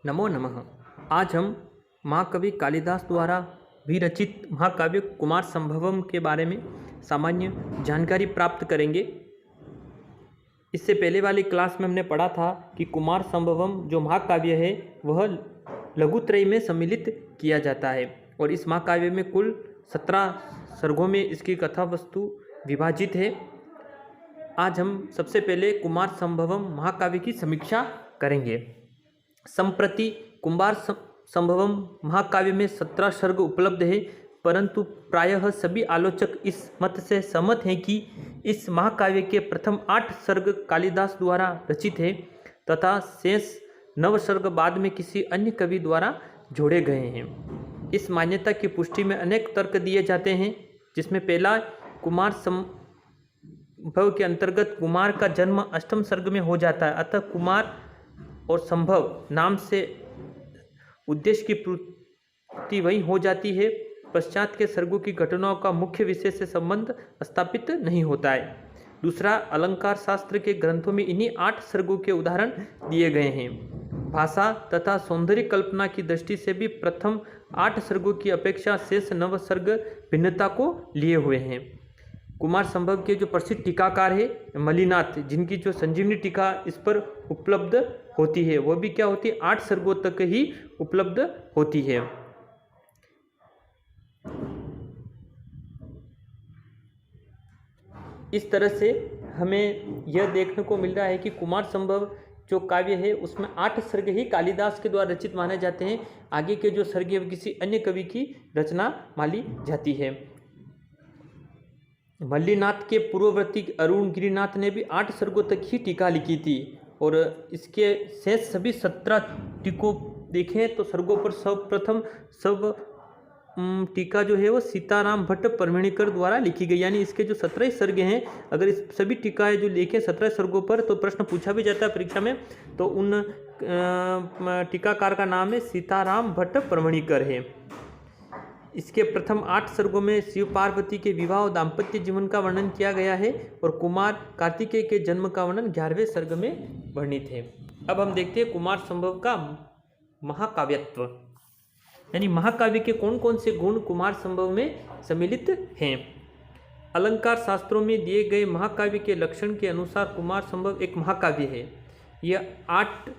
नमो नमः। आज हम महाकवि कालिदास द्वारा विरचित महाकाव्य कुमार संभवम के बारे में सामान्य जानकारी प्राप्त करेंगे। इससे पहले वाली क्लास में हमने पढ़ा था कि कुमार संभवम जो महाकाव्य है वह लघुत्रय में सम्मिलित किया जाता है और इस महाकाव्य में कुल 17 सर्गों में इसकी कथा वस्तु विभाजित है। आज हम सबसे पहले कुमार संभवम महाकाव्य की समीक्षा करेंगे। संप्रति कुमार संभवम महाकाव्य में 17 सर्ग उपलब्ध है, परंतु प्रायः सभी आलोचक इस मत से सहमत हैं कि इस महाकाव्य के प्रथम 8 सर्ग कालिदास द्वारा रचित है तथा शेष 9 सर्ग बाद में किसी अन्य कवि द्वारा जोड़े गए हैं। इस मान्यता की पुष्टि में अनेक तर्क दिए जाते हैं, जिसमें पहला कुमार संभव के अंतर्गत कुमार का जन्म 8वें सर्ग में हो जाता है, अतः कुमार और संभव नाम से उद्देश्य की पूर्ति वही हो जाती है। पश्चात के सर्गों की घटनाओं का मुख्य विषय से संबंध स्थापित नहीं होता है। दूसरा, अलंकार शास्त्र के ग्रंथों में इन्हीं 8 सर्गों के उदाहरण दिए गए हैं। भाषा तथा सौंदर्य कल्पना की दृष्टि से भी प्रथम 8 सर्गों की अपेक्षा शेष 9 सर्ग भिन्नता को लिए हुए हैं। कुमार संभव के जो प्रसिद्ध टीकाकार है मलिनाथ, जिनकी जो संजीवनी टीका इस पर उपलब्ध होती है वह भी क्या होती है 8 सर्गों तक ही उपलब्ध होती है। इस तरह से हमें यह देखने को मिल रहा है कि कुमार संभव जो काव्य है उसमें 8 सर्ग ही कालिदास के द्वारा रचित माने जाते हैं। आगे के जो सर्ग है किसी अन्य कवि की रचना मानी जाती है। मल्लीनाथ के पूर्ववर्ती अरुण गिरिनाथ ने भी 8 सर्गों तक ही टीका लिखी थी और इसके शेष सभी 17 टीकों देखें तो सर्गों पर सर्वप्रथम टीका जो है वो सीताराम भट्ट परमेणिकर द्वारा लिखी गई। यानी इसके जो 17 सर्ग हैं, अगर इस सभी टीकाएं जो लिखे 17 सर्गों पर, तो प्रश्न पूछा भी जाता है परीक्षा में, तो उन टीकाकार का नाम है सीताराम भट्ट परमेणिकर है। इसके प्रथम 8 सर्गों में शिव पार्वती के विवाह और दाम्पत्य जीवन का वर्णन किया गया है और कुमार कार्तिकेय के जन्म का वर्णन 11वें सर्ग में वर्णित है। अब हम देखते हैं कुमार संभव का महाकाव्यत्व, यानी महाकाव्य के कौन कौन से गुण कुमार संभव में सम्मिलित हैं। अलंकार शास्त्रों में दिए गए महाकाव्य के लक्षण के अनुसार कुमार संभव एक महाकाव्य है। यह 8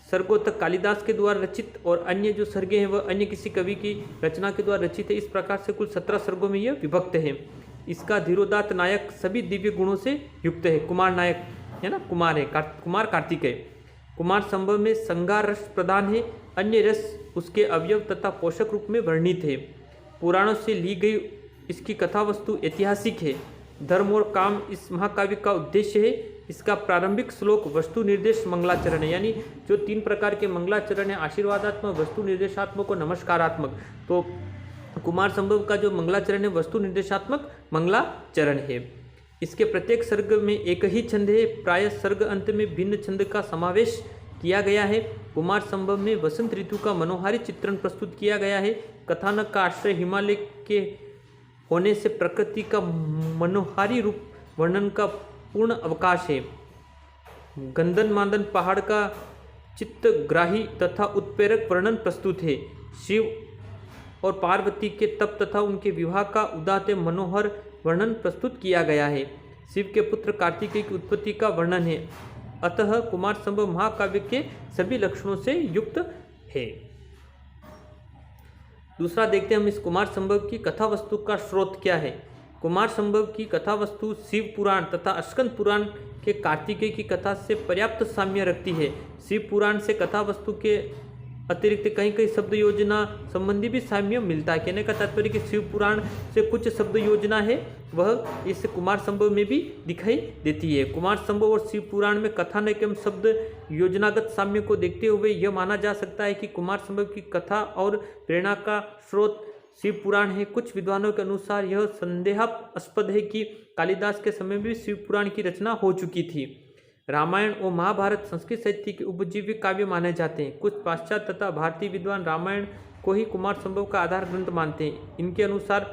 सर्गों तक कालिदास के द्वारा रचित और अन्य जो सर्गे हैं वह अन्य किसी कवि की रचना के द्वारा रचित है। इस प्रकार से कुल 17 सर्गों में यह विभक्त है। इसका धीरोदात्त नायक सभी दिव्य गुणों से युक्त है। कुमार नायक है ना, कुमार है, कुमार कार्तिकेय। कुमार संभव में श्रृंगार रस प्रधान है, अन्य रस उसके अवयव तथा पोषक रूप में वर्णित है। पुराणों से ली गई इसकी कथा वस्तु ऐतिहासिक है। धर्म और काम इस महाकाव्य का उद्देश्य है। इसका प्रारंभिक श्लोक वस्तु निर्देश मंगलाचरण है, यानी जो 3 प्रकार के मंगलाचरण है, आशीर्वादात्मक, वस्तु निर्देशात्मक और नमस्कारात्मक। तो कुमार संभव का जो मंगलाचरण है वस्तु निर्देशात्मक मंगलाचरण है। इसके प्रत्येक सर्ग में एक ही छंद है, प्राय सर्ग अंत में भिन्न छंद का समावेश किया गया है। कुमार संभव में वसंत ऋतु का मनोहारी चित्रण प्रस्तुत किया गया है। कथानक का आश्रय हिमालय के होने से प्रकृति का मनोहारी रूप वर्णन का पूर्ण अवकाश है। गंदन मादन पहाड़ का चित्तग्राही तथा उत्प्रेरक वर्णन प्रस्तुत है। शिव और पार्वती के तप तथा उनके विवाह का उदात्त मनोहर वर्णन प्रस्तुत किया गया है। शिव के पुत्र कार्तिकेय की उत्पत्ति का वर्णन है। अतः कुमार संभव महाकाव्य के सभी लक्षणों से युक्त है। दूसरा देखते हैं हम इस कुमार संभव की कथा वस्तु का स्रोत क्या है। कुमार संभव की कथा वस्तु शिव पुराण तथा स्कंद पुराण के कार्तिकेय की कथा से पर्याप्त साम्य रखती है। शिव पुराण से कथा वस्तु के अतिरिक्त कहीं कहीं शब्द योजना संबंधी भी साम्य मिलता है। कहने का तात्पर्य कि शिव पुराण से कुछ शब्द योजना है वह इस कुमार संभव में भी दिखाई देती है। कुमार संभव और शिव पुराण में कथानक एवं शब्द योजनागत साम्य को देखते हुए यह माना जा सकता है कि कुमार संभव की कथा और प्रेरणा का स्रोत शिव पुराण है। कुछ विद्वानों के अनुसार यह संदेहास्पद है कि कालिदास के समय में भी शिव पुराण की रचना हो चुकी थी। रामायण और महाभारत संस्कृत साहित्य के उपजीवी काव्य माने जाते हैं। कुछ पाश्चात्य तथा भारतीय विद्वान रामायण को ही कुमार संभव का आधार ग्रंथ मानते हैं। इनके अनुसार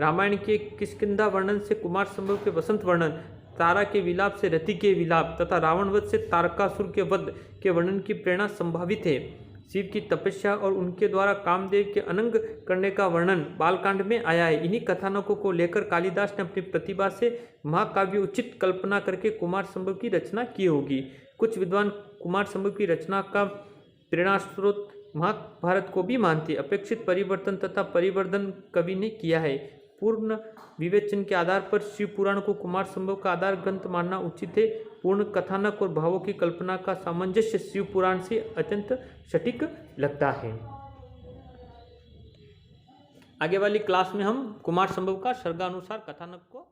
रामायण के किष्किंधा वर्णन से कुमार संभव के वसंत वर्णन, तारा के विलाप से रति के विलाप तथा रावण वध से तारकासुर के वध के वर्णन की प्रेरणा संभावित है। शिव की तपस्या और उनके द्वारा कामदेव के अनंग करने का वर्णन बालकांड में आया है। इन्हीं कथानकों को लेकर कालिदास ने अपनी प्रतिभा से महाकाव्य उचित कल्पना करके कुमार संभव की रचना की होगी। कुछ विद्वान कुमार संभव की रचना का प्रेरणा स्रोत महाभारत को भी मानते। अपेक्षित परिवर्तन तथा परिवर्धन कवि ने किया है। पूर्ण विवेचन के आधार पर शिव पुराण को कुमार संभव का आधार ग्रंथ मानना उचित है। पूर्ण कथानक और भावों की कल्पना का सामंजस्य शिव पुराण से अत्यंत सटीक लगता है। आगे वाली क्लास में हम कुमार संभव का सर्गानुसार कथानक को